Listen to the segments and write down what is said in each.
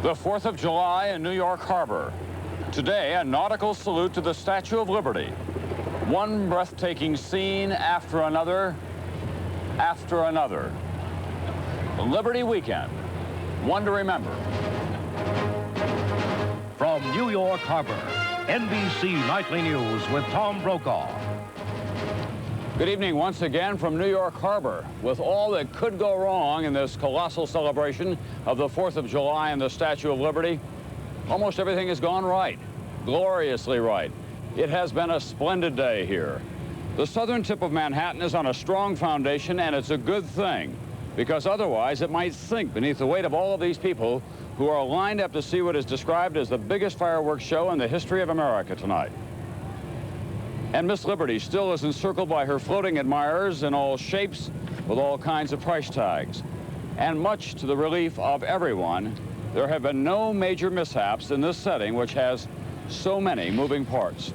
The 4th of July in New York Harbor. Today, a nautical salute to the Statue of Liberty. One breathtaking scene after another, after another. Liberty Weekend, one to remember. From New York Harbor, NBC Nightly News with Tom Brokaw. Good evening once again from New York Harbor. With all that could go wrong in this colossal celebration of the 4th of July and the Statue of Liberty, almost everything has gone right, gloriously right. It has been a splendid day here. The southern tip of Manhattan is on a strong foundation, and it's a good thing, because otherwise it might sink beneath the weight of all of these people who are lined up to see what is described as the biggest fireworks show in the history of America tonight. And Miss Liberty still is encircled by her floating admirers in all shapes with all kinds of price tags. And much to the relief of everyone, there have been no major mishaps in this setting, which has so many moving parts.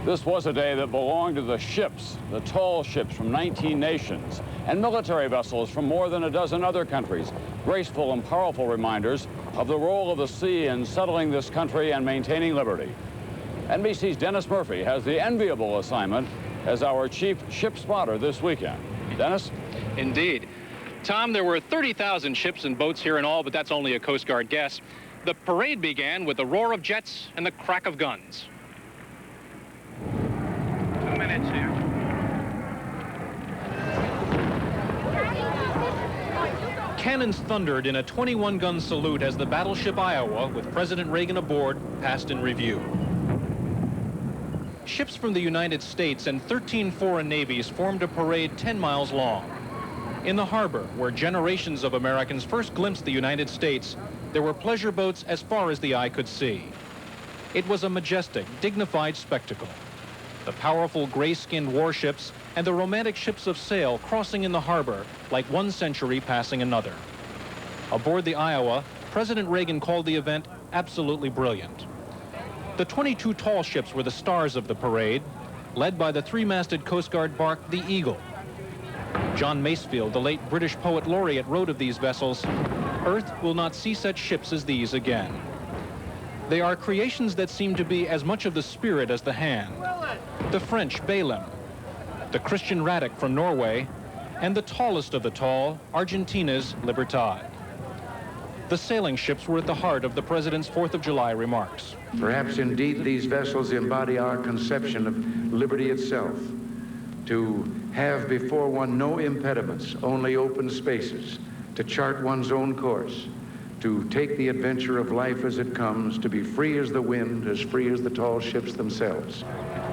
This was a day that belonged to the ships, the tall ships from 19 nations, and military vessels from more than a dozen other countries, graceful and powerful reminders of the role of the sea in settling this country and maintaining liberty. NBC's Dennis Murphy has the enviable assignment as our chief ship spotter this weekend. Dennis? Indeed. Tom, there were 30,000 ships and boats here in all, but that's only a Coast Guard guess. The parade began with the roar of jets and the crack of guns. 2 minutes here. Cannons thundered in a 21-gun salute as the battleship Iowa, with President Reagan aboard, passed in review. Ships from the United States and 13 foreign navies formed a parade 10 miles long. In the harbor, where generations of Americans first glimpsed the United States, there were pleasure boats as far as the eye could see. It was a majestic, dignified spectacle. The powerful gray-skinned warships and the romantic ships of sail crossing in the harbor like one century passing another. Aboard the Iowa, President Reagan called the event absolutely brilliant. The 22 tall ships were the stars of the parade, led by the three-masted Coast Guard bark, the Eagle. John Masefield, the late British poet laureate, wrote of these vessels, "Earth will not see such ships as these again." They are creations that seem to be as much of the spirit as the hand. The French Balaam, the Christian Radek from Norway, and the tallest of the tall, Argentina's Libertad. The sailing ships were at the heart of the President's 4th of July remarks. Perhaps indeed these vessels embody our conception of liberty itself, to have before one no impediments, only open spaces, to chart one's own course, to take the adventure of life as it comes, to be free as the wind, as free as the tall ships themselves.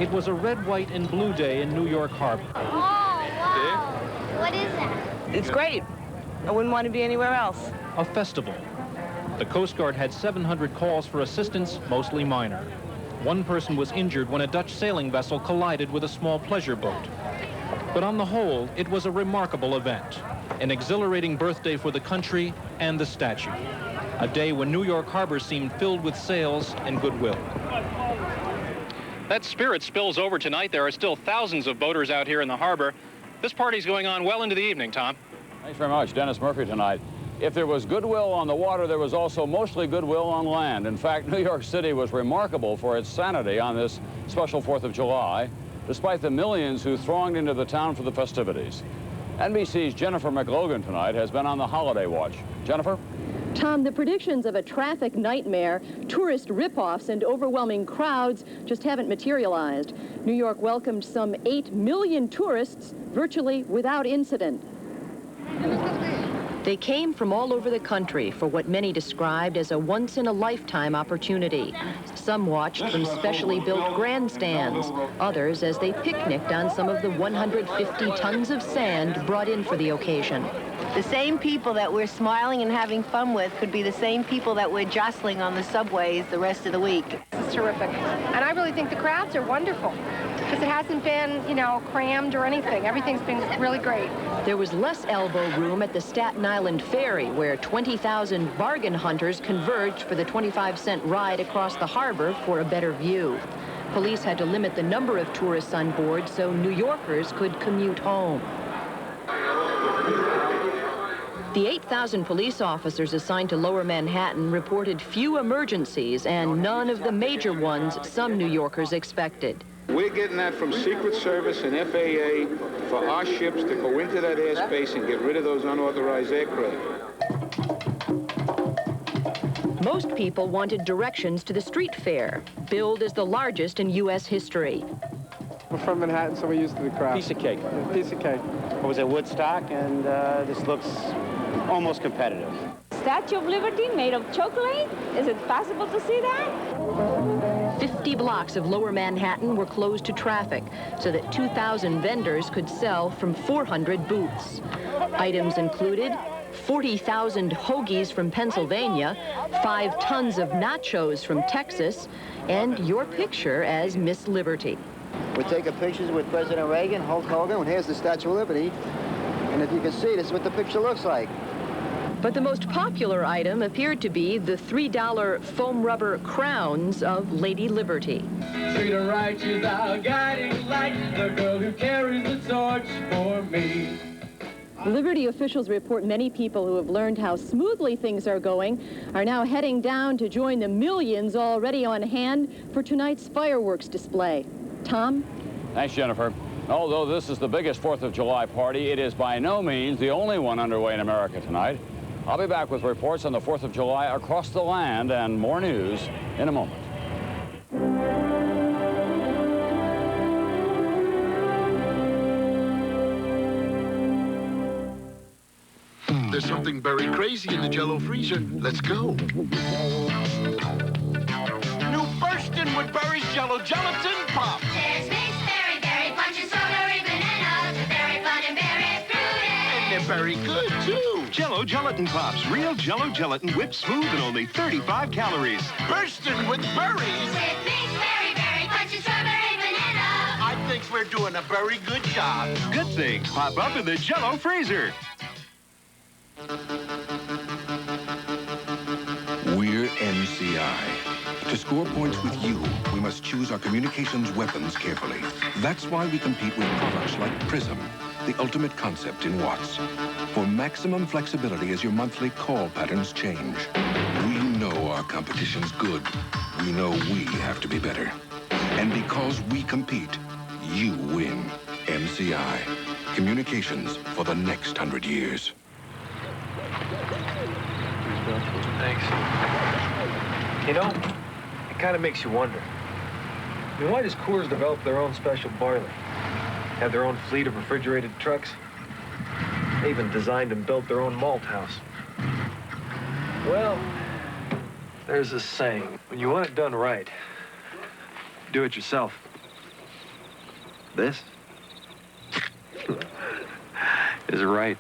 It was a red, white, and blue day in New York Harbor. Oh, wow. What is that? It's great. I wouldn't want to be anywhere else. A festival. The Coast Guard had 700 calls for assistance, mostly minor. One person was injured when a Dutch sailing vessel collided with a small pleasure boat. But on the whole, it was a remarkable event, an exhilarating birthday for the country and the statue. A day when New York Harbor seemed filled with sails and goodwill. That spirit spills over tonight. There are still thousands of boaters out here in the harbor. This party's going on well into the evening, Tom. Thanks very much, Dennis Murphy tonight. If there was goodwill on the water, there was also mostly goodwill on land. In fact, New York City was remarkable for its sanity on this special 4th of July, despite the millions who thronged into the town for the festivities. NBC's Jennifer McLogan tonight has been on the holiday watch. Jennifer? Tom, the predictions of a traffic nightmare, tourist rip-offs, and overwhelming crowds just haven't materialized. New York welcomed some 8 million tourists virtually without incident. They came from all over the country for what many described as a once-in-a-lifetime opportunity. Some watched from specially built grandstands, others as they picnicked on some of the 150 tons of sand brought in for the occasion. The same people that we're smiling and having fun with could be the same people that we're jostling on the subways the rest of the week. It's terrific. And I really think the crowds are wonderful because it hasn't been, you know, crammed or anything. Everything's been really great. There was less elbow room at the Staten Island Ferry, where 20,000 bargain hunters converged for the 25-cent ride across the harbor for a better view. Police had to limit the number of tourists on board so New Yorkers could commute home. The 8,000 police officers assigned to Lower Manhattan reported few emergencies and none of the major ones some New Yorkers expected. We're getting that from Secret Service and FAA for our ships to go into that airspace and get rid of those unauthorized aircraft. Most people wanted directions to the street fair, billed as the largest in U.S. history. We're from Manhattan, so we're used to the crowd. Piece of cake. Piece of cake. I was at Woodstock, and this looks almost competitive. Statue of Liberty made of chocolate? Is it possible to see that? 50 blocks of Lower Manhattan were closed to traffic so that 2,000 vendors could sell from 400 booths. Items included 40,000 hoagies from Pennsylvania, 5 tons of nachos from Texas, and your picture as Miss Liberty. We're taking pictures with President Reagan, Hulk Hogan, and here's the Statue of Liberty. And if you can see, this is what the picture looks like. But the most popular item appeared to be the $3 foam rubber crowns of Lady Liberty. Treat her right, she's our guiding light, the girl who carries the torch for me. Liberty officials report many people who have learned how smoothly things are going are now heading down to join the millions already on hand for tonight's fireworks display. Tom? Thanks, Jennifer. Although this is the biggest 4th of July party, it is by no means the only one underway in America tonight. I'll be back with reports on the 4th of July across the land and more news in a moment. There's something very crazy in the Jell-O freezer. Let's go. New burstin' with berries Jell-O gelatin pop. There's mixed berry, berry punch, and strawberry bananas. Very fun and very fruity. And they're very good, too. Jell-O gelatin pops. Real Jell-O gelatin whipped smooth and only 35 calories. Burstin' with berries. With mixed berry, berry punch, and strawberry bananas. I think we're doing a very good job. Good things pop up in the Jell-O freezer. We're NCI. To score points with you, we must choose our communications weapons carefully. That's why we compete with products like Prism, the ultimate concept in watts. For maximum flexibility as your monthly call patterns change. We know our competition's good. We know we have to be better. And because we compete, you win. NCI. Communications for the next 100 years. Thanks. You know, it kind of makes you wonder. I mean, why does Coors develop their own special boiler? Have their own fleet of refrigerated trucks? They even designed and built their own malt house. Well, there's this saying, when you want it done right, do it yourself. This is right.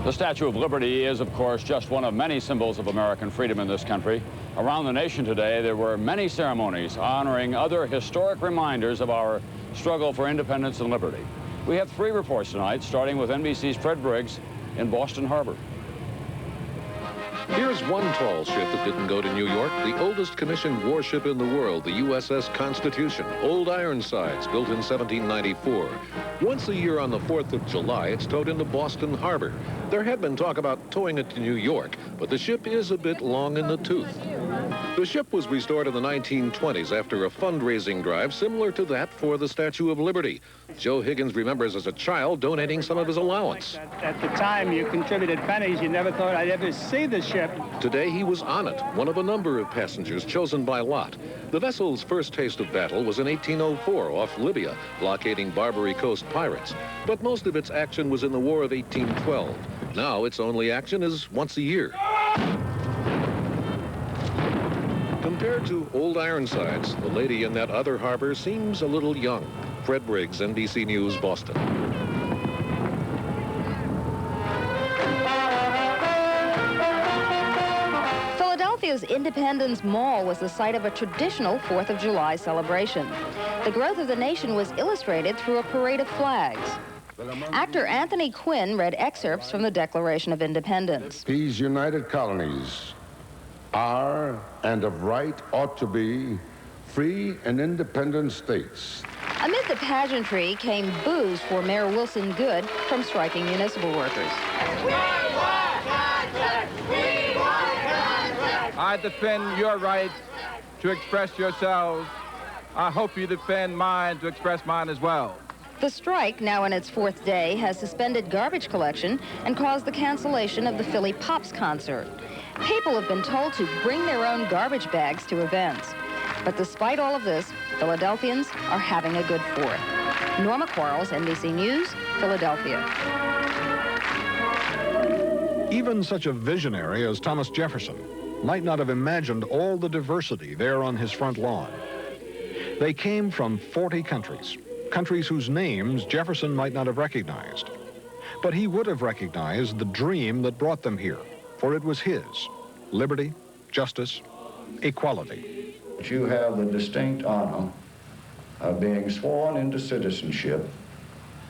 The Statue of Liberty is, of course, just one of many symbols of American freedom in this country. Around the nation today, there were many ceremonies honoring other historic reminders of our struggle for independence and liberty. We have 3 reports tonight, starting with NBC's Fred Briggs in Boston Harbor. Here's one tall ship that didn't go to New York, the oldest commissioned warship in the world, the USS Constitution, Old Ironsides, built in 1794. Once a year on the 4th of July, it's towed into Boston Harbor. There had been talk about towing it to New York, but the ship is a bit long in the tooth. The ship was restored in the 1920s after a fundraising drive similar to that for the Statue of Liberty. Joe Higgins remembers as a child donating some of his allowance. At the time, you contributed pennies. You never thought I'd ever see the ship. Today, he was on it, one of a number of passengers chosen by lot. The vessel's first taste of battle was in 1804 off Libya, blockading Barbary Coast pirates. But most of its action was in the War of 1812. Now, its only action is once a year. Compared to Old Ironsides, the lady in that other harbor seems a little young. Fred Briggs, NBC News, Boston. Philadelphia's Independence Mall was the site of a traditional 4th of July celebration. The growth of the nation was illustrated through a parade of flags. Actor Anthony Quinn read excerpts from the Declaration of Independence. These united colonies are and of right ought to be free and independent states, Amid the pageantry came boos for Mayor Wilson Good from striking municipal workers. I defend your right to express yourselves. I hope you defend mine to express mine as well. The strike, now in its fourth day, has suspended garbage collection and caused the cancellation of the Philly Pops concert. People have been told to bring their own garbage bags to events. But despite all of this, Philadelphians are having a good Fourth. Norma Quarles, NBC News, Philadelphia. Even such a visionary as Thomas Jefferson might not have imagined all the diversity there on his front lawn. They came from 40 countries, countries whose names Jefferson might not have recognized. But he would have recognized the dream that brought them here, for it was his: liberty, justice, equality. You have the distinct honor of being sworn into citizenship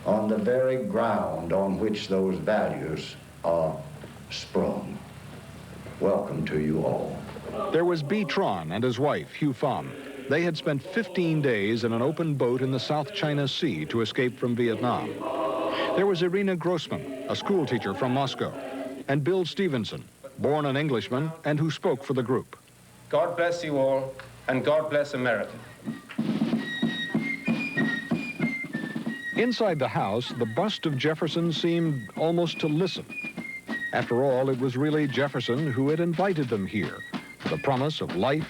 on the very ground on which those values are sprung. Welcome to you all. There was B. Tron and his wife, Hugh Pham. They had spent 15 days in an open boat in the South China Sea to escape from Vietnam. There was Irina Grossman, a school teacher from Moscow, and Bill Stevenson, born an Englishman and who spoke for the group. God bless you all, and God bless America. Inside the house, the bust of Jefferson seemed almost to listen. After all, it was really Jefferson who had invited them here. The promise of life,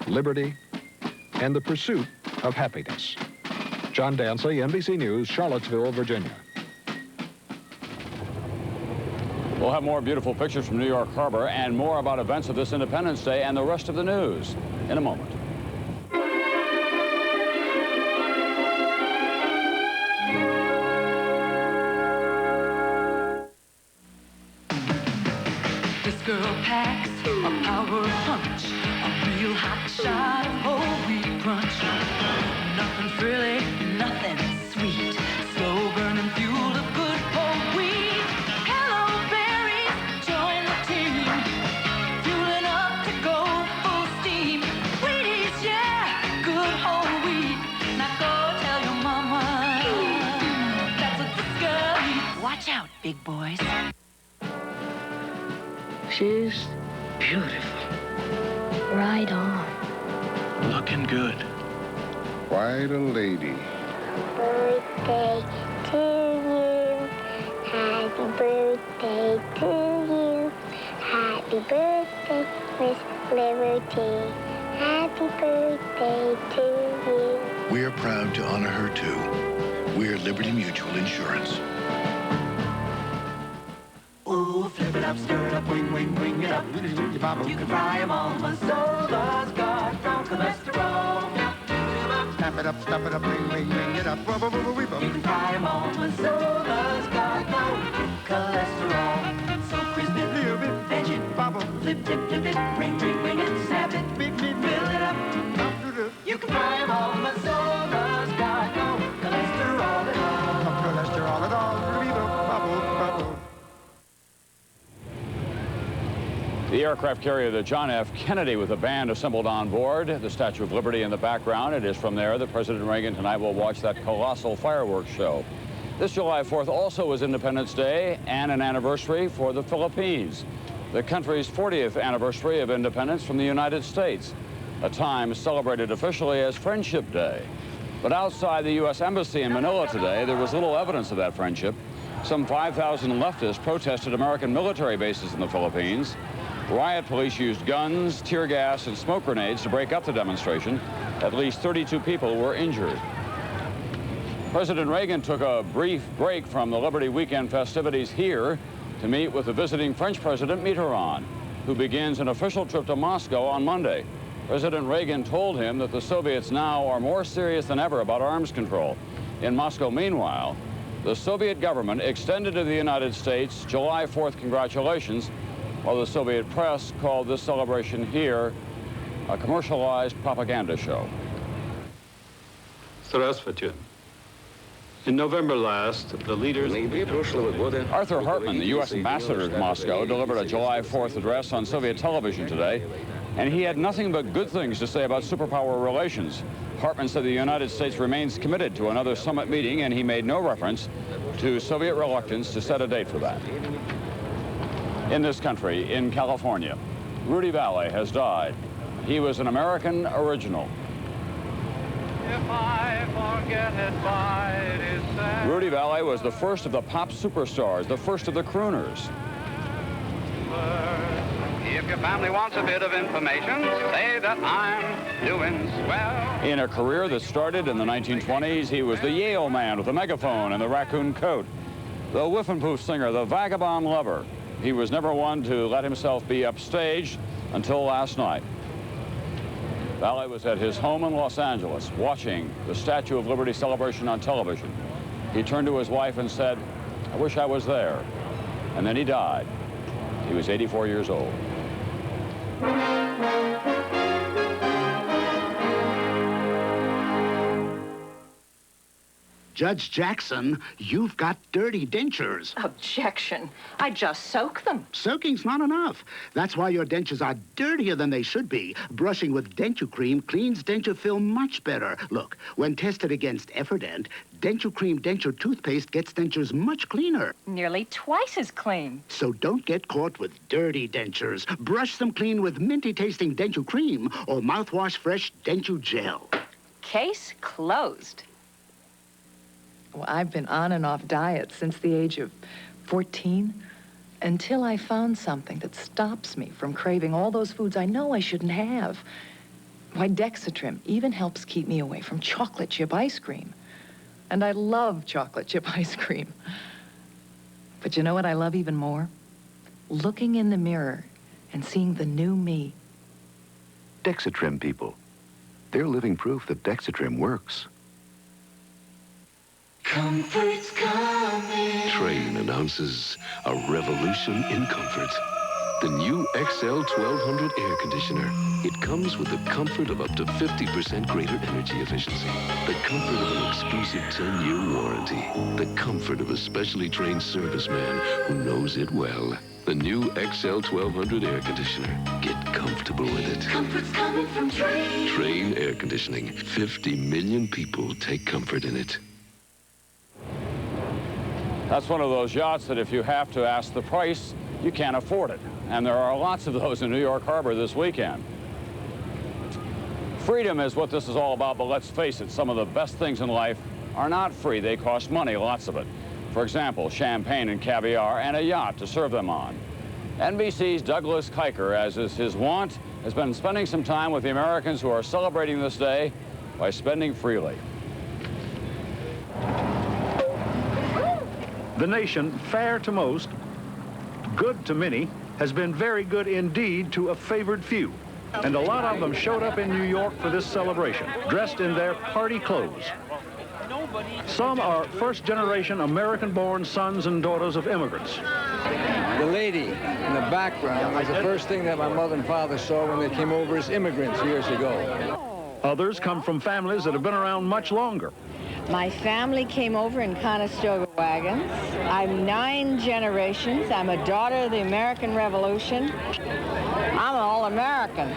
liberty, and the pursuit of happiness. John Dancy, NBC News, Charlottesville, Virginia. We'll have more beautiful pictures from New York Harbor and more about events of this Independence Day and the rest of the news in a moment. This girl packs a power punch, a real hot shot of whole wheat crunch. Nothing frilly, nothing sweet, slow burning fuel of good whole wheat. Hello berries, join the team, fueling up to go full steam. Wheaties, yeah, good whole wheat. Now go tell your mama that's what this girl eats. Watch out, big boys. She's beautiful. Right on. Looking good. Quite a lady. Birthday to you. Happy birthday to you. Happy birthday, Miss Liberty. Happy birthday to you. We're proud to honor her too. We're Liberty Mutual Insurance. Ooh, flip it up, stir it up, wing, wing, wing it up. You can fry them on my soda's got from cholesterol. Snap it up, ring, ring, ring it up. You can fry them on my soda's got no cholesterol. So crispy, veggie, bubble, flip, flip, flip it, ring, ring, ring it, snap it, fill it up. You can fry them on my soda's got no cholesterol at all. No cholesterol at all. Bubble, bubble. The aircraft carrier, the John F. Kennedy, with a band assembled on board, the Statue of Liberty in the background. It is from there that President Reagan tonight will watch that colossal fireworks show. This July 4th also is Independence Day and an anniversary for the Philippines, the country's 40th anniversary of independence from the United States, a time celebrated officially as Friendship Day. But outside the U.S. Embassy in Manila today, there was little evidence of that friendship. Some 5,000 leftists protested American military bases in the Philippines. Riot police used guns, tear gas, and smoke grenades to break up the demonstration. At least 32 people were injured. President Reagan took a brief break from the Liberty Weekend festivities here to meet with the visiting French President Mitterrand, who begins an official trip to Moscow on Monday. President Reagan told him that the Soviets now are more serious than ever about arms control. In Moscow, meanwhile, the Soviet government extended to the United States July 4th congratulations, while the Soviet press called this celebration here a commercialized propaganda show. Здравствуйте. In November last, the leaders... Arthur Hartman, the U.S. ambassador to Moscow, delivered a July 4th address on Soviet television today, and he had nothing but good things to say about superpower relations. Department said the United States remains committed to another summit meeting, and he made no reference to Soviet reluctance to set a date for that. In this country, in California, Rudy Vallée has died. He was an American original. If I forget it, why it is sad. Rudy Vallée was the first of the pop superstars, the first of the crooners. If your family wants a bit of information, say that I'm doing swell. In a career that started in the 1920s, he was the Yale man with the megaphone and the raccoon coat, the whiff-and-poof singer, the vagabond lover. He was never one to let himself be upstaged until last night. Vallée was at his home in Los Angeles watching the Statue of Liberty celebration on television. He turned to his wife and said, "I wish I was there." And then he died. He was 84 years old. Judge Jackson, you've got dirty dentures. Objection. I just soak them. Soaking's not enough. That's why your dentures are dirtier than they should be. Brushing with Denture Cream cleans denture film much better. Look, when tested against Efferdent, Denture Cream denture toothpaste gets dentures much cleaner. Nearly twice as clean. So don't get caught with dirty dentures. Brush them clean with minty-tasting Denture Cream or mouthwash fresh Denture Gel. Case closed. Well, I've been on and off diets since the age of 14, until I found something that stops me from craving all those foods I know I shouldn't have. Why, Dexatrim even helps keep me away from chocolate chip ice cream. And I love chocolate chip ice cream. But you know what I love even more? Looking in the mirror and seeing the new me. Dexatrim people. They're living proof that Dexatrim works. Comfort's coming. Train announces a revolution in comfort. The new XL 1200 air conditioner. It comes with the comfort of up to 50% greater energy efficiency. The comfort of an exclusive 10-year warranty. The comfort of a specially trained serviceman who knows it well. The new XL 1200 air conditioner. Get comfortable with it. Comfort's coming from Train. Train air conditioning. 50 million people take comfort in it. That's one of those yachts that if you have to ask the price, you can't afford it. And there are lots of those in New York Harbor this weekend. Freedom is what this is all about, but let's face it, some of the best things in life are not free. They cost money, lots of it. For example, champagne and caviar and a yacht to serve them on. NBC's Douglas Kiker, as is his wont, has been spending some time with the Americans who are celebrating this day by spending freely. The nation, fair to most, good to many, has been very good indeed to a favored few. And a lot of them showed up in New York for this celebration, dressed in their party clothes. Some are first-generation American-born sons and daughters of immigrants. The lady in the background was the first thing that my mother and father saw when they came over as immigrants years ago. Others come from families that have been around much longer. My family came over in Conestoga wagons. I'm 9 generations. I'm a daughter of the American Revolution. I'm an all-American.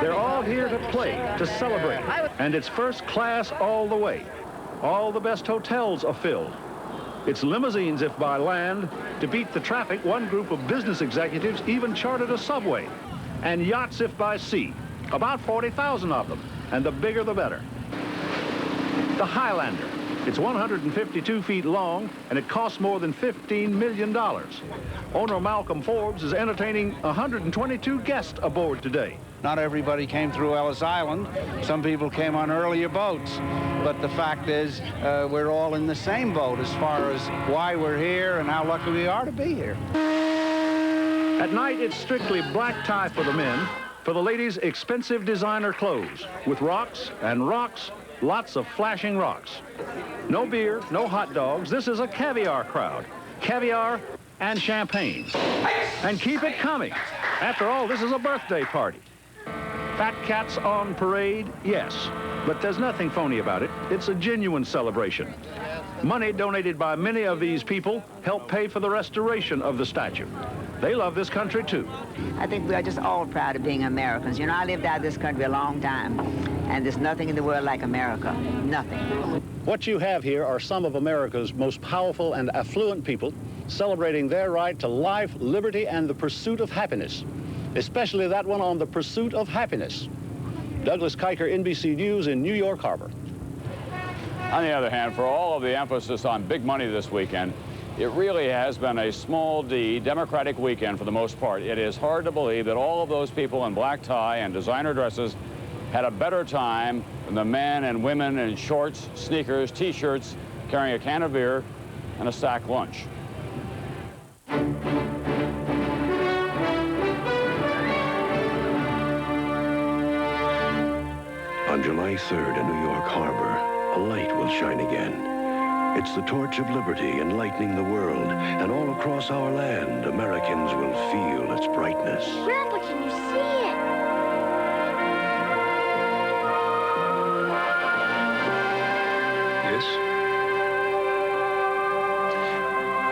They're all here to play, to celebrate. And it's first class all the way. All the best hotels are filled. It's limousines if by land. To beat the traffic, one group of business executives even chartered a subway. And yachts if by sea. About 40,000 of them. And the bigger the better. The Highlander. It's 152 feet long, and it costs more than $15 million. Owner Malcolm Forbes is entertaining 122 guests aboard today. Not everybody came through Ellis Island. Some people came on earlier boats. But the fact is, we're all in the same boat as far as why we're here and how lucky we are to be here. At night, it's strictly black tie for the men. For the ladies, expensive designer clothes with rocks and rocks. Lots of flashing rocks. No beer, no hot dogs. This is a caviar crowd. Caviar and champagne. And keep it coming. After all, this is a birthday party. Fat cats on parade, yes. But there's nothing phony about it. It's a genuine celebration. Money donated by many of these people help pay for the restoration of the statue. They love this country, too. I think we are just all proud of being Americans. You know, I lived out of this country a long time. And there's nothing in the world like America. Nothing. What you have here are some of America's most powerful and affluent people celebrating their right to life, liberty, and the pursuit of happiness, especially that one on the pursuit of happiness. Douglas Kiker, NBC News in New York Harbor. On the other hand, for all of the emphasis on big money this weekend, it really has been a small D Democratic weekend for the most part. It is hard to believe that all of those people in black tie and designer dresses had a better time than the men and women in shorts, sneakers, T-shirts, carrying a can of beer and a sack lunch. On July 3rd in New York Harbor, a light will shine again. It's the torch of liberty enlightening the world, and all across our land, Americans will feel its brightness. Grandpa, can you see it? Yes.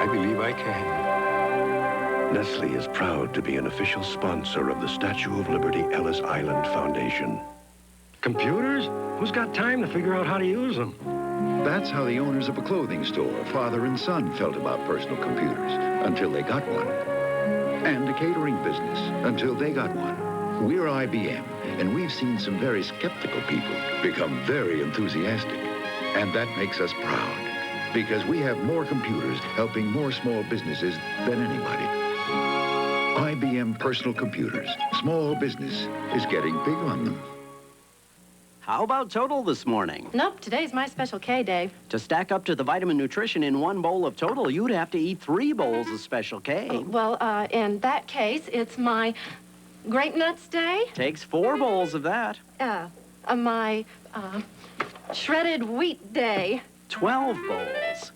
I believe I can. Nestle is proud to be an official sponsor of the Statue of Liberty Ellis Island Foundation. Computers? Who's got time to figure out how to use them? That's how the owners of a clothing store, father and son, felt about personal computers until they got one. And a catering business until they got one. We're IBM, and we've seen some very skeptical people become very enthusiastic. And that makes us proud, because we have more computers helping more small businesses than anybody. IBM personal computers. Small business is getting big on them. How about Total this morning? Nope, today's my special K, Dave. To stack up to the vitamin nutrition in one bowl of Total, you'd have to eat 3 bowls of Special K. Well, in that case, it's my Grape Nuts Day. Takes 4 bowls of that. My Shredded Wheat Day. 12 bowls.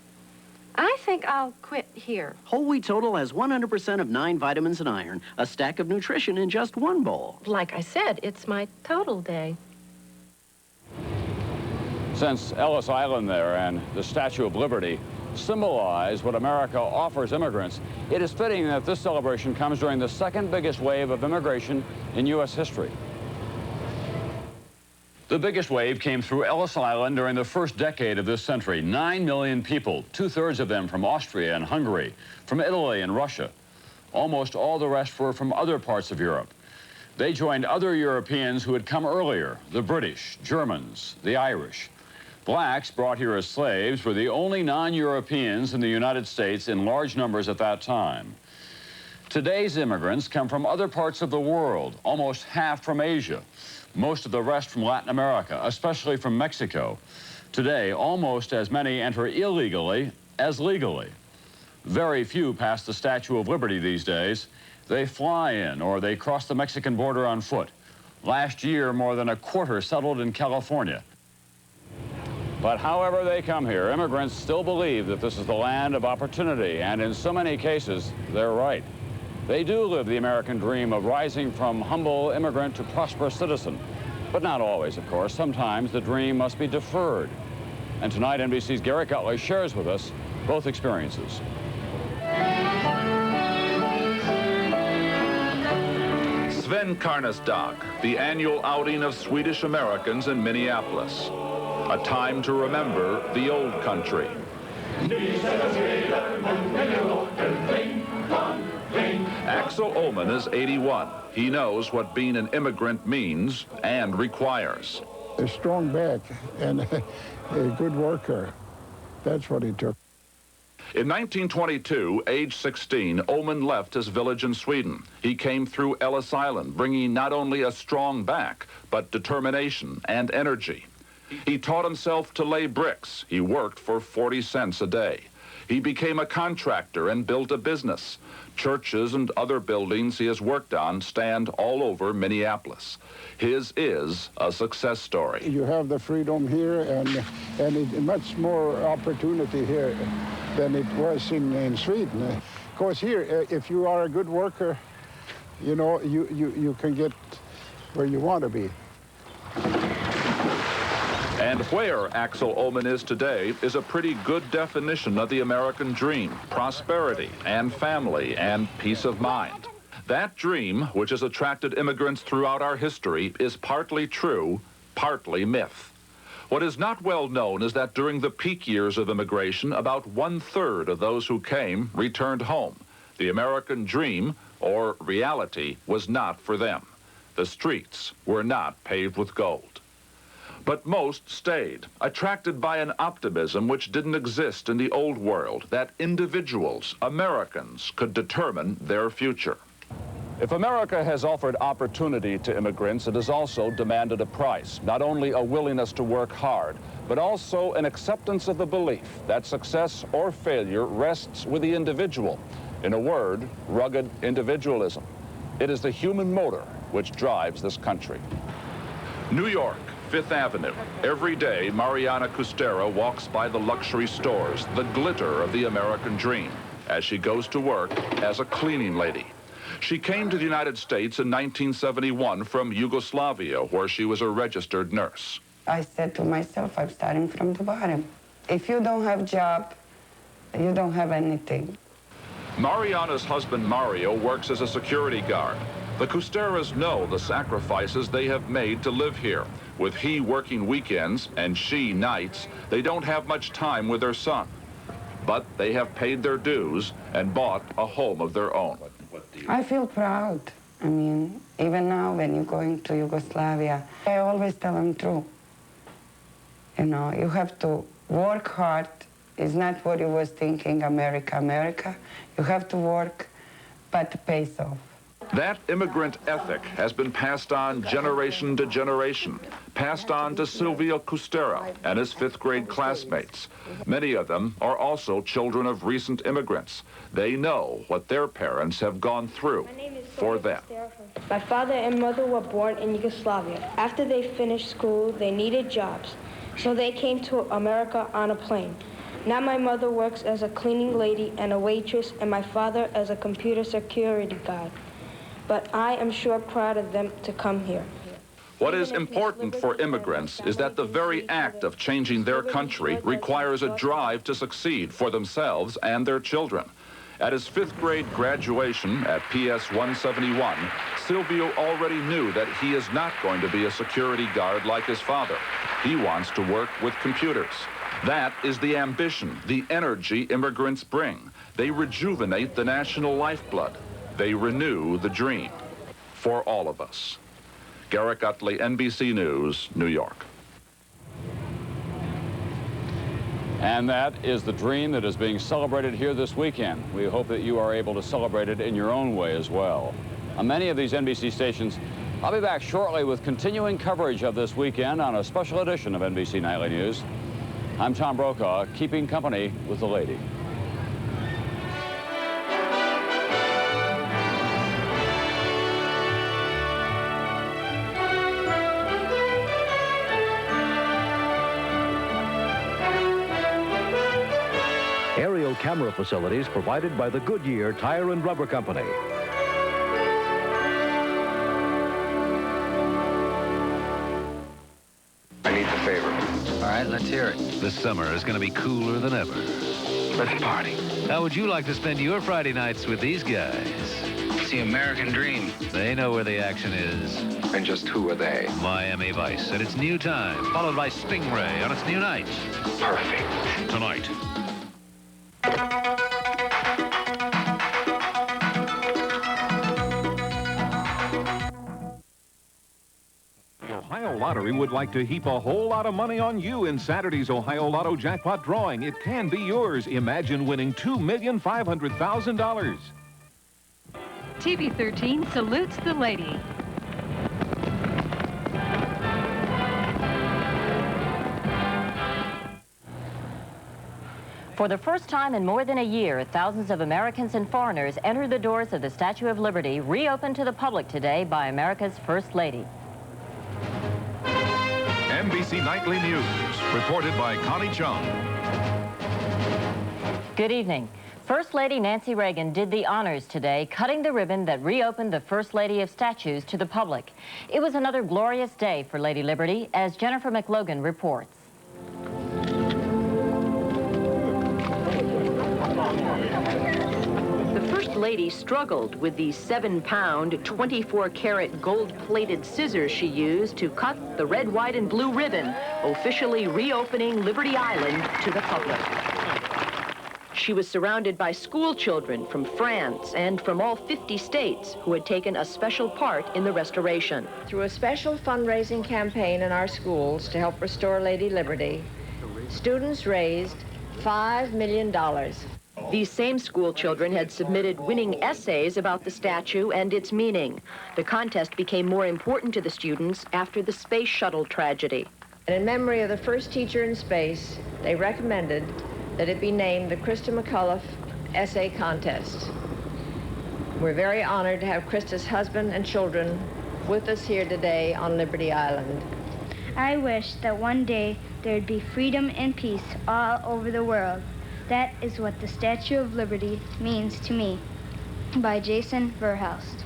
I think I'll quit here. Whole Wheat Total has 100% of 9 vitamins and iron, a stack of nutrition in just 1 bowl. Like I said, it's my Total Day. Since Ellis Island there and the Statue of Liberty symbolize what America offers immigrants, it is fitting that this celebration comes during the second biggest wave of immigration in U.S. history. The biggest wave came through Ellis Island during the first decade of this century. 9 million people, 2/3 of them from Austria and Hungary, from Italy and Russia. Almost all the rest were from other parts of Europe. They joined other Europeans who had come earlier, the British, Germans, the Irish. Blacks brought here as slaves were the only non-Europeans in the United States in large numbers at that time. Today's immigrants come from other parts of the world, almost half from Asia, most of the rest from Latin America, especially from Mexico. Today, almost as many enter illegally as legally. Very few pass the Statue of Liberty these days. They fly in or they cross the Mexican border on foot. Last year, more than a quarter settled in California. But however they come here, immigrants still believe that this is the land of opportunity, and in so many cases, they're right. They do live the American dream of rising from humble immigrant to prosperous citizen. But not always, of course. Sometimes the dream must be deferred. And tonight, NBC's Garrett Gutley shares with us both experiences. Svenkarnesdag, the annual outing of Swedish Americans in Minneapolis. A time to remember the old country. Axel Ullman is 81. He knows what being an immigrant means and requires. A strong back and a good worker. That's what he took. In 1922, age 16, Ullman left his village in Sweden. He came through Ellis Island, bringing not only a strong back, but determination and energy. He taught himself to lay bricks. He worked for 40 cents a day. He became a contractor and built a business. Churches and other buildings he has worked on stand all over Minneapolis. His is a success story. You have the freedom here and much more opportunity here than it was in Sweden. Of course, here, if you are a good worker, you know, you can get where you want to be. And where Axel Ullman is today is a pretty good definition of the American dream, prosperity and family and peace of mind. That dream, which has attracted immigrants throughout our history, is partly true partly myth. What is not well known is that during the peak years of immigration, about 1/3 of those who came returned home. The American dream, or reality, was not for them. The streets were not paved with gold. But most stayed, attracted by an optimism which didn't exist in the old world, that individuals, Americans, could determine their future. If America has offered opportunity to immigrants, it has also demanded a price, not only a willingness to work hard, but also an acceptance of the belief that success or failure rests with the individual. In a word, rugged individualism. It is the human motor which drives this country. New York, Fifth Avenue. Every day, Mariana Custera walks by the luxury stores, the glitter of the American dream, as she goes to work as a cleaning lady. She came to the United States in 1971 from Yugoslavia, where she was a registered nurse. I said to myself, I'm starting from the bottom. If you don't have a job, you don't have anything. Mariana's husband, Mario, works as a security guard. The Custeras know the sacrifices they have made to live here. With he working weekends and she nights, they don't have much time with their son. But they have paid their dues and bought a home of their own. I feel proud. I mean, even now when you're going to Yugoslavia, I always tell them true. You know, you have to work hard. It's not what you was thinking, America, America. You have to work, but it pays off. That immigrant ethic has been passed on generation to generation, passed on to Silvio Custera and his fifth-grade classmates. Many of them are also children of recent immigrants. They know what their parents have gone through for them. My father and mother were born in Yugoslavia. After they finished school, they needed jobs, so they came to America on a plane. Now my mother works as a cleaning lady and a waitress, and my father as a computer security guard. But I am sure proud of them to come here. What is important for immigrants is that the very act of changing their country requires a drive to succeed for themselves and their children. At his fifth-grade graduation at PS 171, Silvio already knew that he is not going to be a security guard like his father. He wants to work with computers. That is the ambition, the energy immigrants bring. They rejuvenate the national lifeblood. They renew the dream for all of us. Garrick Utley, NBC News, New York. And that is the dream that is being celebrated here this weekend. We hope that you are able to celebrate it in your own way as well. On many of these NBC stations, I'll be back shortly with continuing coverage of this weekend on a special edition of NBC Nightly News. I'm Tom Brokaw, keeping company with the lady. Aerial camera facilities provided by the Goodyear Tire and Rubber Company. I need the favor. All right, let's hear it. This summer is going to be cooler than ever. Let's party. How would you like to spend your Friday nights with these guys? It's the American dream. They know where the action is. And just who are they? Miami Vice at its new time, followed by Stingray on its new night. Perfect. Tonight. Ohio Lottery would like to heap a whole lot of money on you in Saturday's Ohio Lotto jackpot drawing. It can be yours. Imagine winning $2,500,000. TV 13 salutes the lady. For the first time in more than a year, thousands of Americans and foreigners entered the doors of the Statue of Liberty, reopened to the public today by America's First Lady. NBC Nightly News, reported by Connie Chung. Good evening. First Lady Nancy Reagan did the honors today, cutting the ribbon that reopened the First Lady of Statues to the public. It was another glorious day for Lady Liberty, as Jennifer McLogan reports. The First Lady struggled with the 7-pound, 24-karat gold-plated scissors she used to cut the red, white, and blue ribbon, officially reopening Liberty Island to the public. She was surrounded by school children from France and from all 50 states who had taken a special part in the restoration. Through a special fundraising campaign in our schools to help restore Lady Liberty, students raised $5 million. These same school children had submitted winning essays about the statue and its meaning. The contest became more important to the students after the space shuttle tragedy. And in memory of the first teacher in space, they recommended that it be named the Krista McAuliffe Essay Contest. We're very honored to have Krista's husband and children with us here today on Liberty Island. I wish that one day there'd be freedom and peace all over the world. That is what the Statue of Liberty means to me. By Jason Verhulst.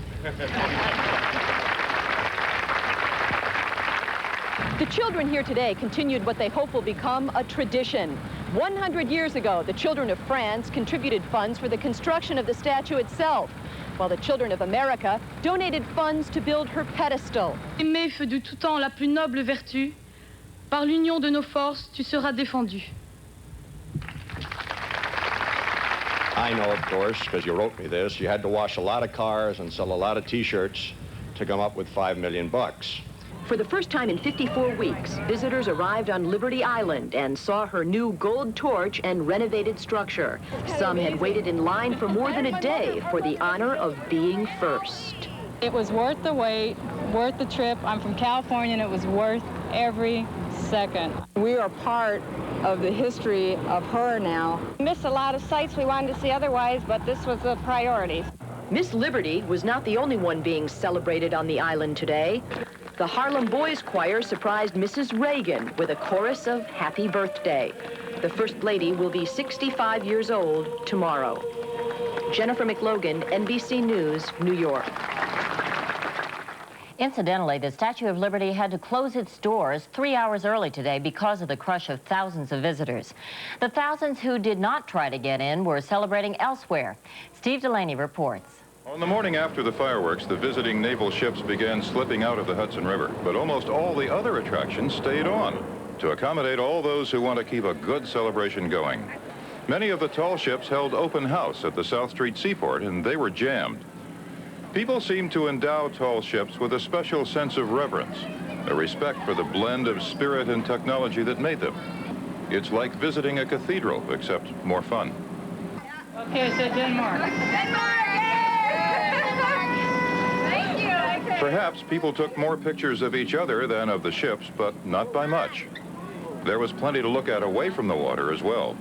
The children here today continued what they hope will become a tradition. 100 years ago, the children of France contributed funds for the construction of the statue itself, while the children of America donated funds to build her pedestal. Aimer fut de tout temps la plus noble vertu. Par l'union de nos forces, tu seras défendu. I know, of course, because you wrote me this, you had to wash a lot of cars and sell a lot of T-shirts to come up with $5 million. For the first time in 54 weeks, visitors arrived on Liberty Island and saw her new gold torch and renovated structure. Some had waited in line for more than a day for the honor of being first. It was worth the wait, worth the trip. I'm from California, and it was worth every second. We are part of the history of her now. We missed a lot of sights we wanted to see otherwise, but this was a priority. Miss Liberty was not the only one being celebrated on the island today. The Harlem Boys Choir surprised Mrs. Reagan with a chorus of happy birthday. The First Lady will be 65 years old tomorrow. Jennifer McLogan, NBC News, New York. Incidentally, the Statue of Liberty had to close its doors 3 hours early today because of the crush of thousands of visitors. The thousands who did not try to get in were celebrating elsewhere. Steve Delaney reports. On the morning after the fireworks, the visiting naval ships began slipping out of the Hudson River, but almost all the other attractions stayed on to accommodate all those who want to keep a good celebration going. Many of the tall ships held open house at the South Street Seaport, and they were jammed. People seem to endow tall ships with a special sense of reverence, a respect for the blend of spirit and technology that made them. It's like visiting a cathedral, except more fun. Okay, so Denmark. Perhaps people took more pictures of each other than of the ships, but not by much. There was plenty to look at away from the water as well.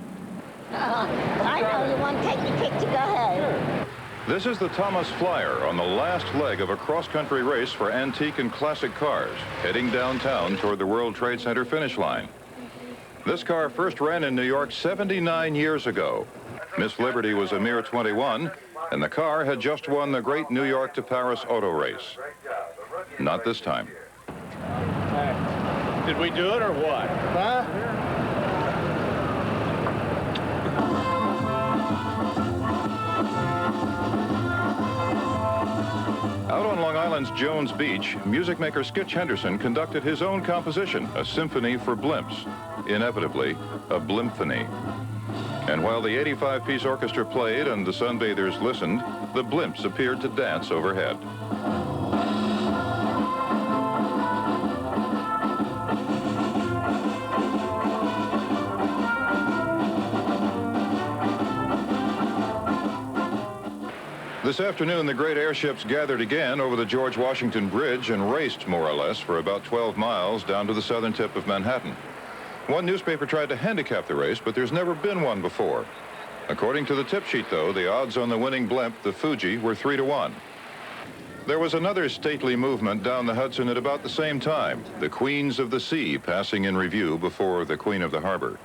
I know you want to take the picture. Go ahead. This is the Thomas Flyer on the last leg of a cross-country race for antique and classic cars, heading downtown toward the World Trade Center finish line. This car first ran in New York 79 years ago. Miss Liberty was a mere 21, and the car had just won the great New York to Paris auto race. Not this time. Did we do it or what? Huh? Out on Long Island's Jones Beach, music maker Skitch Henderson conducted his own composition, a symphony for blimps. Inevitably, a blimphony. And while the 85-piece orchestra played and the sunbathers listened, the blimps appeared to dance overhead. This afternoon, the great airships gathered again over the George Washington Bridge and raced, more or less, for about 12 miles down to the southern tip of Manhattan. One newspaper tried to handicap the race, but there's never been one before. According to the tip sheet, though, the odds on the winning blimp, the Fuji, were 3-1. There was another stately movement down the Hudson at about the same time, the Queens of the Sea passing in review before the Queen of the Harbor.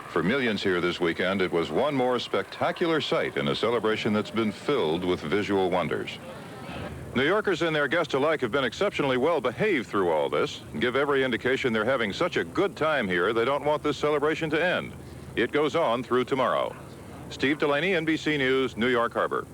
For millions here this weekend, it was one more spectacular sight in a celebration that's been filled with visual wonders. New Yorkers and their guests alike have been exceptionally well behaved through all this and give every indication they're having such a good time here they don't want this celebration to end. It goes on through tomorrow. Steve Delaney, NBC News, New York Harbor.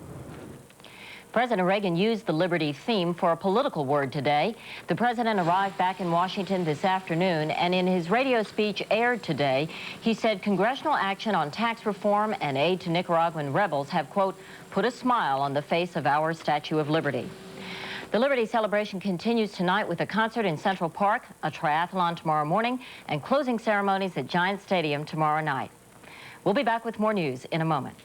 President Reagan used the Liberty theme for a political word today. The president arrived back in Washington this afternoon, and in his radio speech aired today, he said congressional action on tax reform and aid to Nicaraguan rebels have, quote, put a smile on the face of our Statue of Liberty. The Liberty celebration continues tonight with a concert in Central Park, a triathlon tomorrow morning, and closing ceremonies at Giant Stadium tomorrow night. We'll be back with more news in a moment.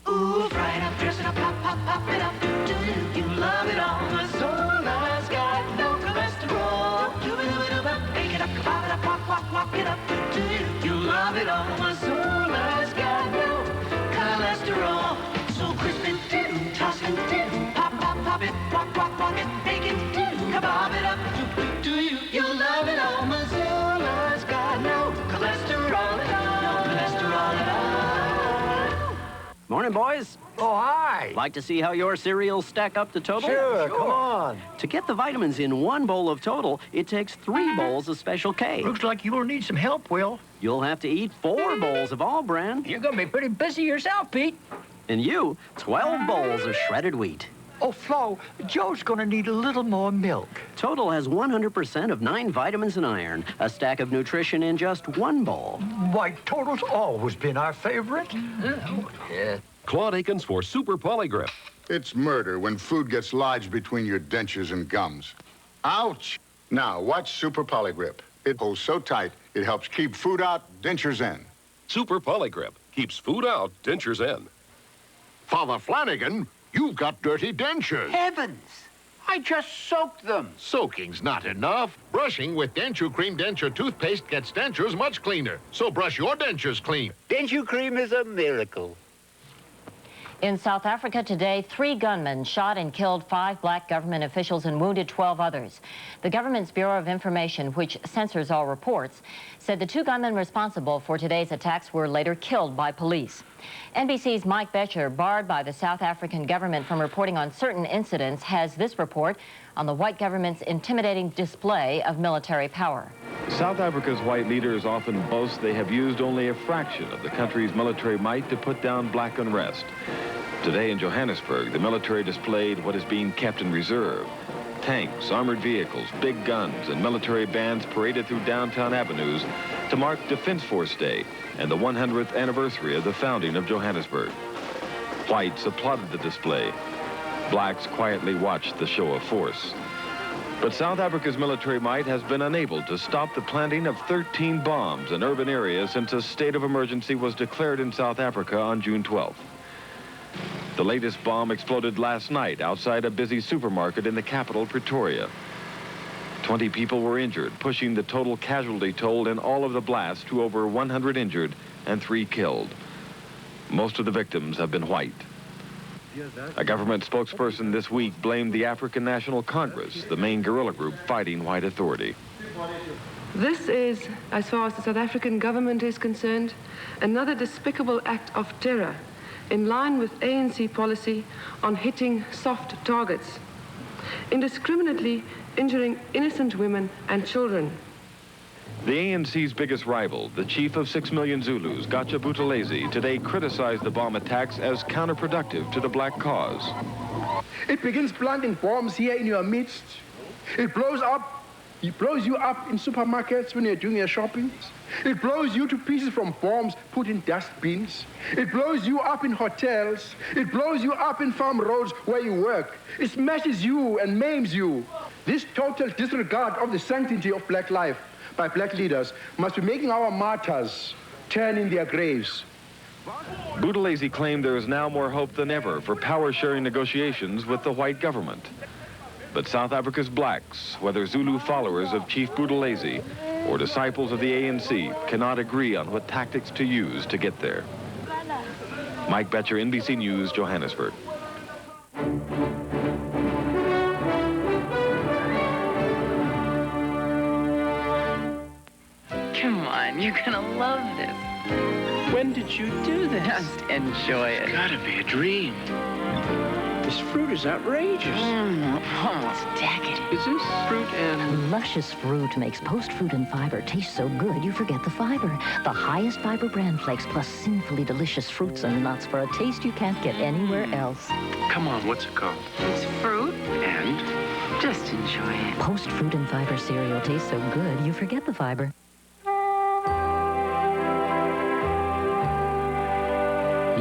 Ooh, bright up, dressing up, pop, pop, pop it up. Do you love it all? My soul has got no cholesterol. Do-ba-do-ba-do-ba, make it up, pop it up, walk, walk, walk it up. Do you love it all? My soul has got no cholesterol. So crisp and do, toss and do, pop, pop, pop it, walk, walk, walk it, make it do, bob it up. Do you love it all? My soul has got no cholesterol at all. No cholesterol at all. Morning, boys. Oh, hi. Like to see how your cereals stack up to Total? Sure, come on. To get the vitamins in one bowl of Total, it takes 3 bowls of Special K. Looks like you'll need some help, Will. You'll have to eat 4 bowls of All Brand. You're going to be pretty busy yourself, Pete. And you, 12 bowls of shredded wheat. Oh, Flo, Joe's going to need a little more milk. Total has 100% of 9 vitamins and iron, a stack of nutrition in just 1 bowl. Why, Total's always been our favorite. Yeah. Claude Akins for Super Polygrip. It's murder when food gets lodged between your dentures and gums. Ouch! Now, watch Super Polygrip. It holds so tight, it helps keep food out, dentures in. Super Polygrip keeps food out, dentures in. Father Flanagan, you've got dirty dentures. Heavens! I just soaked them. Soaking's not enough. Brushing with Denture Cream Denture toothpaste gets dentures much cleaner. So brush your dentures clean. Denture Cream is a miracle. In South Africa today, 3 gunmen shot and killed 5 black government officials and wounded 12 others. The government's Bureau of Information, which censors all reports, said the 2 gunmen responsible for today's attacks were later killed by police. NBC's Mike Betcher, barred by the South African government from reporting on certain incidents, has this report on the white government's intimidating display of military power. South Africa's white leaders often boast they have used only a fraction of the country's military might to put down black unrest. Today in Johannesburg, the military displayed what is being kept in reserve. Tanks, armored vehicles, big guns, and military bands paraded through downtown avenues to mark Defense Force Day and the 100th anniversary of the founding of Johannesburg. Whites applauded the display. Blacks quietly watched the show of force. But South Africa's military might has been unable to stop the planting of 13 bombs in urban areas since a state of emergency was declared in South Africa on June 12th. The latest bomb exploded last night outside a busy supermarket in the capital, Pretoria. 20 people were injured, pushing the total casualty toll in all of the blasts to over 100 injured and 3 killed. Most of the victims have been white. A government spokesperson this week blamed the African National Congress, the main guerrilla group fighting white authority. This is, as far as the South African government is concerned, another despicable act of terror in line with ANC policy on hitting soft targets, indiscriminately injuring innocent women and children. The ANC's biggest rival, the chief of 6 million Zulus, Gacha Buthelezi, today criticized the bomb attacks as counterproductive to the black cause. It begins planting bombs here in your midst. It blows you up in supermarkets when you're doing your shopping. It blows you to pieces from bombs put in dustbins. It blows you up in hotels. It blows you up in farm roads where you work. It smashes you and maims you. This total disregard of the sanctity of black life by black leaders must be making our martyrs turn in their graves. Buthelezi claimed there is now more hope than ever for power-sharing negotiations with the white government. But South Africa's blacks, whether Zulu followers of Chief Buthelezi or disciples of the ANC, cannot agree on what tactics to use to get there. Mike Betcher, NBC News, Johannesburg. Come on, you're gonna love this. When did you do this? Just enjoy it. Gotta be a dream. The This fruit is outrageous. Almost decadent. Is this fruit and... Luscious fruit makes post-fruit and fiber taste so good you forget the fiber. The highest fiber bran flakes plus sinfully delicious fruits and nuts for a taste you can't get anywhere else. Come on, what's it called? It's fruit. And? Just enjoy it. Post-fruit and fiber cereal tastes so good you forget the fiber.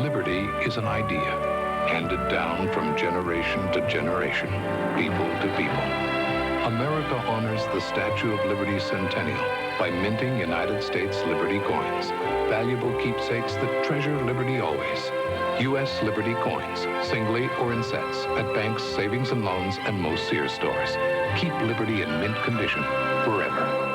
Liberty is an idea, handed down from generation to generation, people to people. America honors the Statue of Liberty centennial by minting United States Liberty coins, valuable keepsakes that treasure liberty always. U.S. Liberty coins, singly or in sets, at banks, savings and loans, and most Sears stores. Keep Liberty in mint condition forever.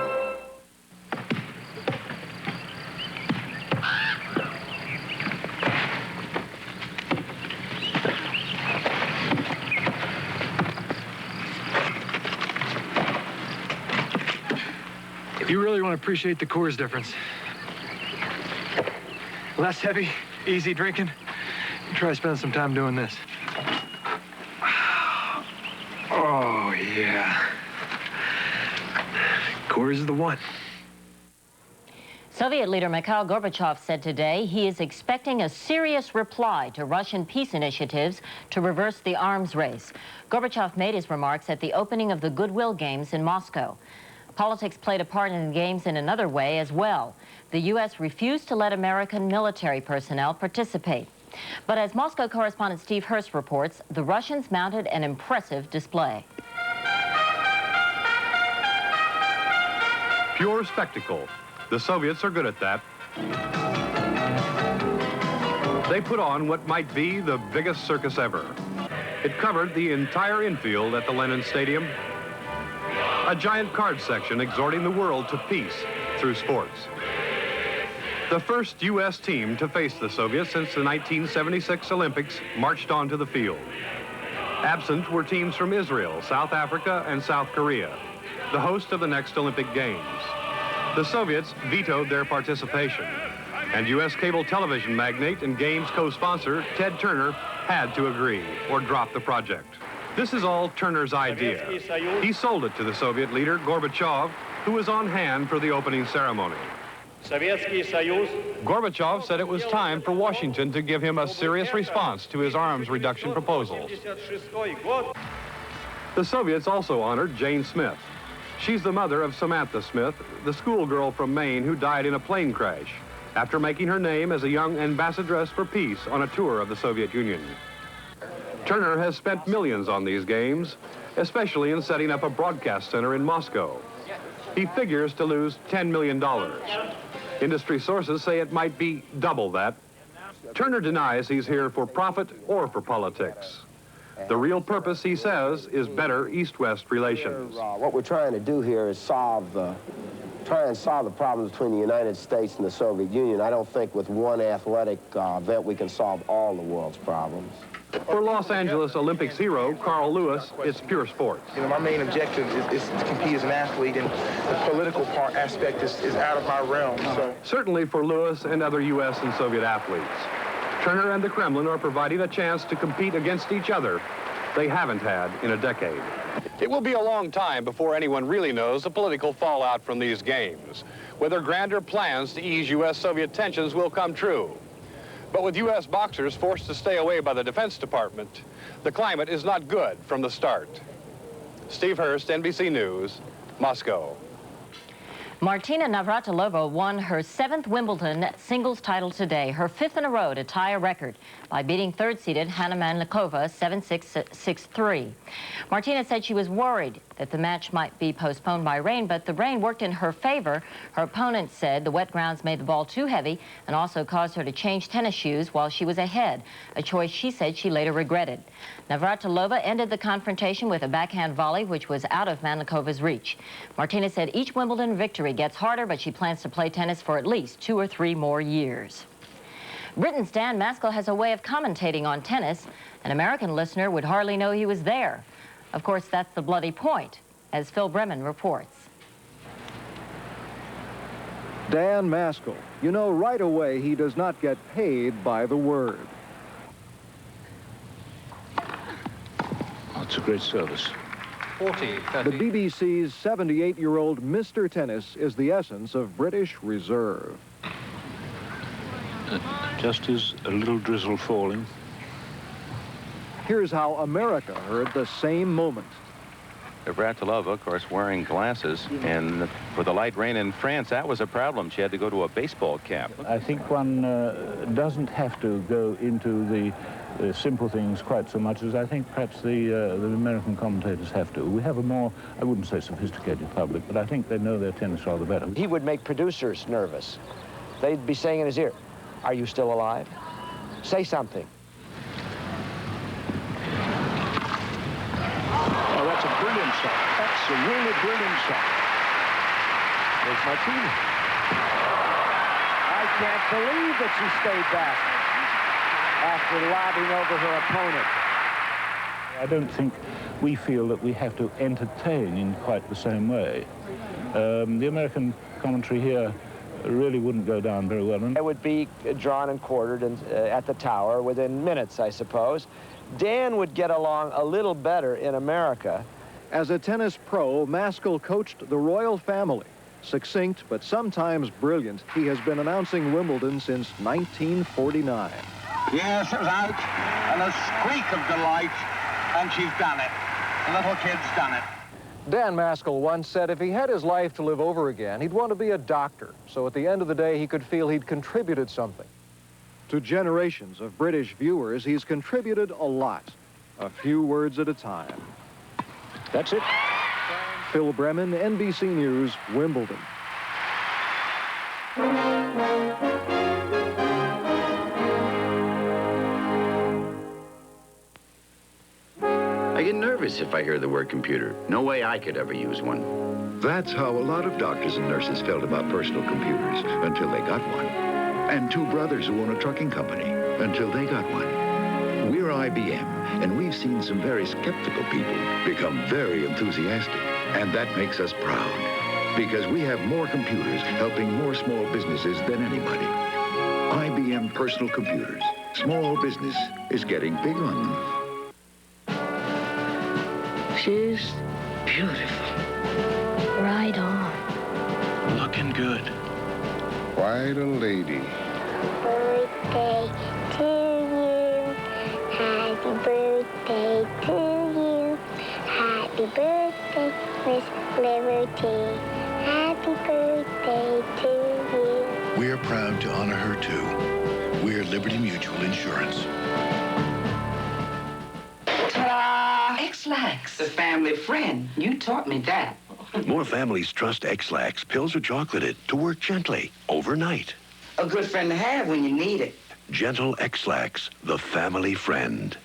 If you really want to appreciate the Coors difference, less heavy, easy drinking, try spending some time doing this. Oh, yeah. Coors is the one. Soviet leader Mikhail Gorbachev said today he is expecting a serious reply to Russian peace initiatives to reverse the arms race. Gorbachev made his remarks at the opening of the Goodwill Games in Moscow. Politics played a part in the games in another way as well. The U.S. refused to let American military personnel participate. But as Moscow correspondent Steve Hurst reports, the Russians mounted an impressive display. Pure spectacle. The Soviets are good at that. They put on what might be the biggest circus ever. It covered the entire infield at the Lenin Stadium. A giant card section exhorting the world to peace through sports. The first U.S. team to face the Soviets since the 1976 Olympics marched onto the field. Absent were teams from Israel, South Africa, and South Korea, the host of the next Olympic Games. The Soviets vetoed their participation, and U.S. cable television magnate and Games co-sponsor Ted Turner had to agree or drop the project. This is all Turner's idea. He sold it to the Soviet leader, Gorbachev, who was on hand for the opening ceremony. Gorbachev said it was time for Washington to give him a serious response to his arms reduction proposals. The Soviets also honored Jane Smith. She's the mother of Samantha Smith, the schoolgirl from Maine who died in a plane crash after making her name as a young ambassadress for peace on a tour of the Soviet Union. Turner has spent millions on these games, especially in setting up a broadcast center in Moscow. He figures to lose $10 million. Industry sources say it might be double that. Turner denies he's here for profit or for politics. The real purpose, he says, is better East-West relations. What we're trying to do here is try and solve the problems between the United States and the Soviet Union. I don't think with one athletic event we can solve all the world's problems. For Los Angeles Olympics hero Carl Lewis, it's pure sports. You know, my main objective is to compete as an athlete, and the political aspect is out of my realm. So. Certainly for Lewis and other U.S. and Soviet athletes. Turner and the Kremlin are providing a chance to compete against each other they haven't had in a decade. It will be a long time before anyone really knows the political fallout from these games, whether grander plans to ease U.S.-Soviet tensions will come true. But with U.S. boxers forced to stay away by the Defense Department, the climate is not good from the start. Steve Hurst, NBC News, Moscow. Martina Navratilova won her 7th Wimbledon singles title today, her 5th in a row to tie a record by beating third-seeded Hana Mandlikova 7-6, 6-3. Martina said she was worried that the match might be postponed by rain, but the rain worked in her favor. Her opponent said the wet grounds made the ball too heavy and also caused her to change tennis shoes while she was ahead, a choice she said she later regretted. Navratilova ended the confrontation with a backhand volley, which was out of Mandlikova's reach. Martina said each Wimbledon victory gets harder, but she plans to play tennis for at least 2 or 3 more years. Britain's Dan Maskell has a way of commentating on tennis. An American listener would hardly know he was there. Of course, that's the bloody point, as Phil Bremen reports. Dan Maskell. You know right away he does not get paid by the word. great service. 40, 30. The BBC's 78-year-old Mr. Tennis is the essence of British reserve. Just as a little drizzle falling. Here's how America heard the same moment. Navratilova, of course, wearing glasses, and for the light rain in France, that was a problem. She had to go to a baseball cap. I think one doesn't have to go into the simple things quite so much as I think perhaps the American commentators have to. We have a more, I wouldn't say sophisticated public, but I think they know their tennis rather better. He would make producers nervous. They'd be saying in his ear, "Are you still alive? Say something." Oh, that's a brilliant shot. That's a really brilliant shot. There's Martina. I can't believe that she stayed back after lobbing over her opponent. I don't think we feel that we have to entertain in quite the same way. The American commentary here really wouldn't go down very well. It would be drawn and quartered at the tower within minutes, I suppose. Dan would get along a little better in America. As a tennis pro, Maskell coached the royal family. Succinct, but sometimes brilliant, he has been announcing Wimbledon since 1949. Yes, it was out, and a squeak of delight, and she's done it. The little kid's done it. Dan Maskell once said if he had his life to live over again, he'd want to be a doctor, so at the end of the day, he could feel he'd contributed something. To generations of British viewers, he's contributed a lot, a few words at a time. That's it. Phil Bremen, NBC News, Wimbledon. I get nervous if I hear the word computer. No way I could ever use one. That's how a lot of doctors and nurses felt about personal computers until they got one. And two brothers who own a trucking company until they got one. We're IBM, and we've seen some very skeptical people become very enthusiastic. And that makes us proud, because we have more computers helping more small businesses than anybody. IBM personal computers. Small business is getting big on them. She's beautiful. Right on. Looking good. Quite a lady. Birthday to you. Happy birthday to you. Happy birthday, Miss Liberty. Happy birthday to you. We're proud to honor her, too. We're Liberty Mutual Insurance. Ta-da! X-Lax, the family friend. You taught me that. More families trust X-Lax pills are chocolated to work gently overnight. A good friend to have when you need it. Gentle X-Lax, the family friend.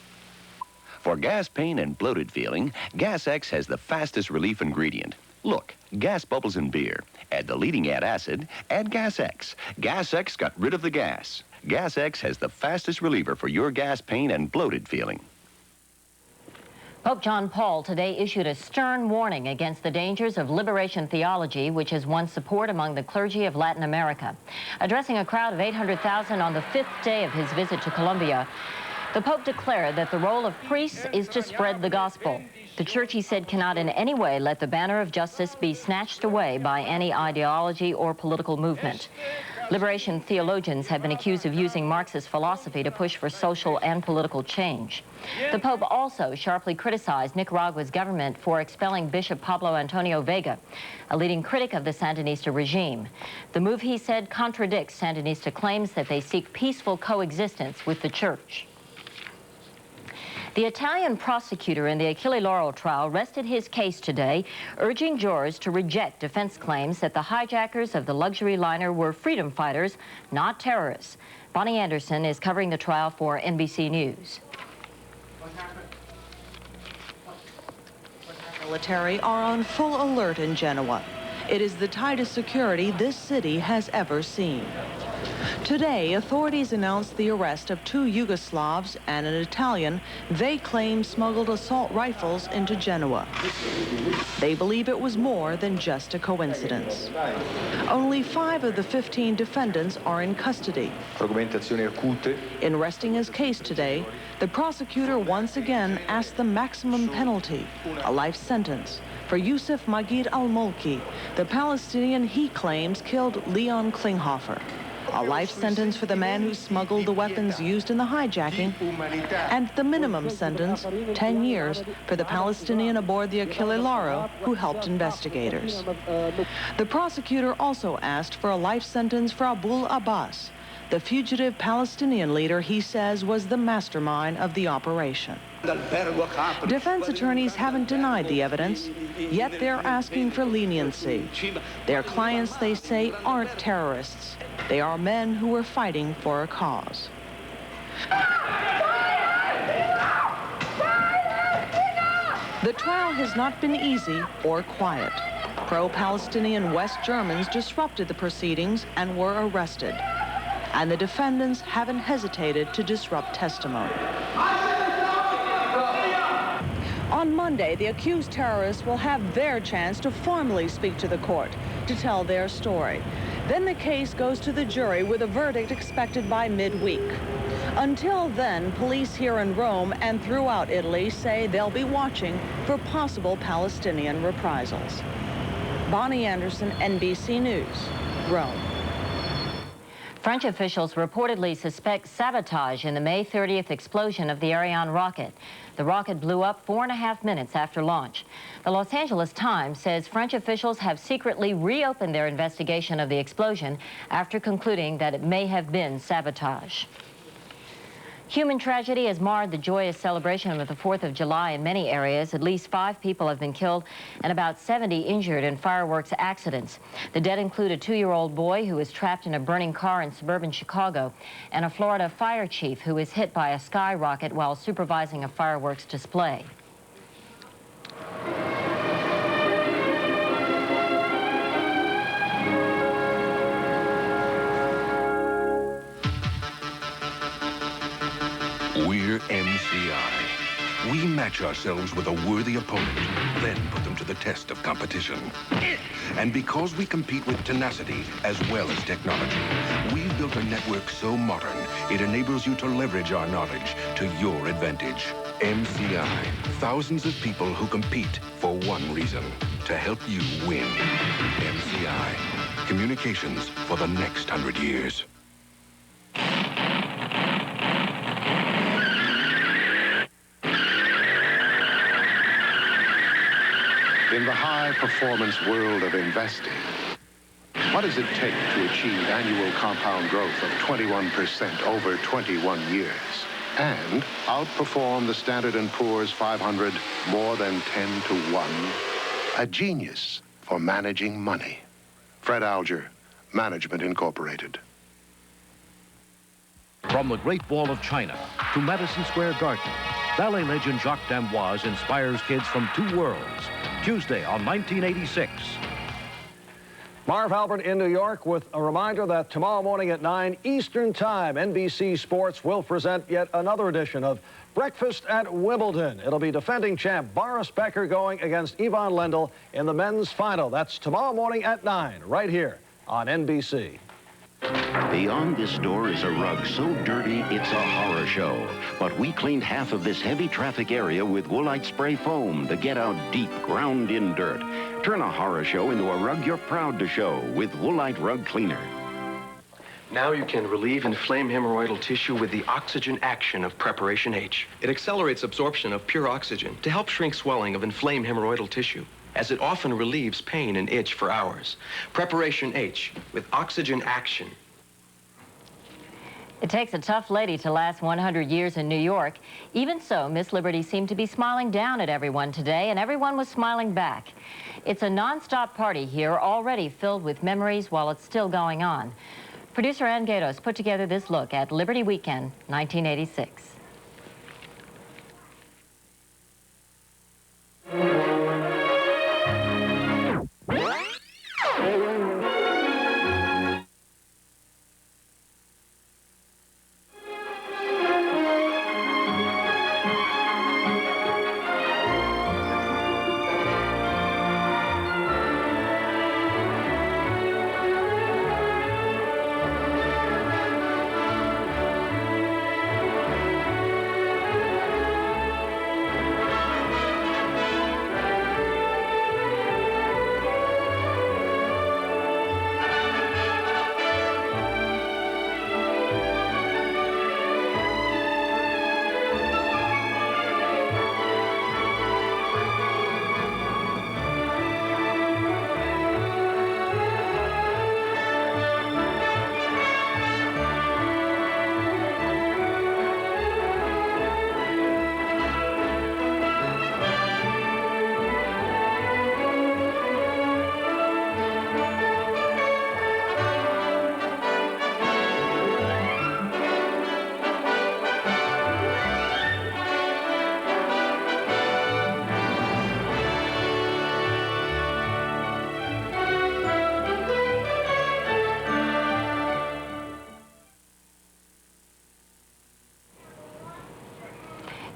For gas pain and bloated feeling, Gas X has the fastest relief ingredient. Look, gas bubbles in beer. Add the leading acid, add Gas X. Gas X got rid of the gas. Gas X has the fastest reliever for your gas pain and bloated feeling. Pope John Paul today issued a stern warning against the dangers of liberation theology, which has won support among the clergy of Latin America. Addressing a crowd of 800,000 on the 5th day of his visit to Colombia, the Pope declared that the role of priests is to spread the gospel. The Church, he said, cannot in any way let the banner of justice be snatched away by any ideology or political movement. Liberation theologians have been accused of using Marxist philosophy to push for social and political change. The Pope also sharply criticized Nicaragua's government for expelling Bishop Pablo Antonio Vega, a leading critic of the Sandinista regime. The move, he said, contradicts Sandinista claims that they seek peaceful coexistence with the Church. The Italian prosecutor in the Achille Lauro trial rested his case today, urging jurors to reject defense claims that the hijackers of the luxury liner were freedom fighters, not terrorists. Bonnie Anderson is covering the trial for NBC News. Military are on full alert in Genoa. It is the tightest security this city has ever seen. Today, authorities announced the arrest of 2 Yugoslavs and an Italian they claim smuggled assault rifles into Genoa. They believe it was more than just a coincidence. Only 5 of the 15 defendants are in custody. In resting his case today, the prosecutor once again asked the maximum penalty, a life sentence, for Yusuf Magid al-Mulki, the Palestinian he claims killed Leon Klinghoffer. A life sentence for the man who smuggled the weapons used in the hijacking, and the minimum sentence, 10 years, for the Palestinian aboard the Achille Lauro who helped investigators. The prosecutor also asked for a life sentence for Abul Abbas, the fugitive Palestinian leader he says was the mastermind of the operation. Defense attorneys haven't denied the evidence, yet they're asking for leniency. Their clients, they say, aren't terrorists. They are men who are fighting for a cause. The trial has not been easy or quiet. Pro-Palestinian West Germans disrupted the proceedings and were arrested. And the defendants haven't hesitated to disrupt testimony. On Monday, the accused terrorists will have their chance to formally speak to the court, to tell their story. Then the case goes to the jury with a verdict expected by midweek. Until then, police here in Rome and throughout Italy say they'll be watching for possible Palestinian reprisals. Bonnie Anderson, NBC News, Rome. French officials reportedly suspect sabotage in the May 30th explosion of the Ariane rocket. The rocket blew up 4.5 minutes after launch. The Los Angeles Times says French officials have secretly reopened their investigation of the explosion after concluding that it may have been sabotage. Human tragedy has marred the joyous celebration of the 4th of July in many areas. At least 5 people have been killed and about 70 injured in fireworks accidents. The dead include a 2-year-old boy who was trapped in a burning car in suburban Chicago and a Florida fire chief who was hit by a skyrocket while supervising a fireworks display. We're MCI. We match ourselves with a worthy opponent, then put them to the test of competition. And because we compete with tenacity as well as technology, we've built a network so modern, it enables you to leverage our knowledge to your advantage. MCI, thousands of people who compete for one reason, to help you win. MCI, communications for the next 100 years. In the high-performance world of investing, what does it take to achieve annual compound growth of 21% over 21 years and outperform the Standard & Poor's 500 more than 10 to 1? A genius for managing money. Fred Alger, Management Incorporated. From the Great Wall of China to Madison Square Garden, ballet legend Jacques d'Amboise inspires kids from 2 worlds. Tuesday on 1986. Marv Albert in New York with a reminder that tomorrow morning at 9 Eastern Time, NBC Sports will present yet another edition of Breakfast at Wimbledon. It'll be defending champ Boris Becker going against Ivan Lendl in the men's final. That's tomorrow morning at 9, right here on NBC. Beyond this door is a rug so dirty it's a horror show. But we cleaned half of this heavy traffic area with Woolite spray foam to get out deep, ground-in dirt. Turn a horror show into a rug you're proud to show with Woolite Rug Cleaner. Now you can relieve inflamed hemorrhoidal tissue with the oxygen action of Preparation H. It accelerates absorption of pure oxygen to help shrink swelling of inflamed hemorrhoidal tissue, as it often relieves pain and itch for hours. Preparation H with oxygen action. It takes a tough lady to last 100 years in New York. Even so, Miss Liberty seemed to be smiling down at everyone today, and everyone was smiling back. It's a non-stop party here, already filled with memories while it's still going on. Producer Ann Gatos put together this look at Liberty Weekend 1986.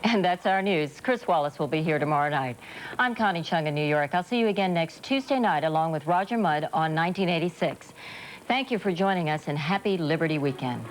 And that's our news. Chris Wallace will be here tomorrow night. I'm Connie Chung in New York. I'll see you again next Tuesday night along with Roger Mudd on 1986. Thank you for joining us and happy Liberty Weekend.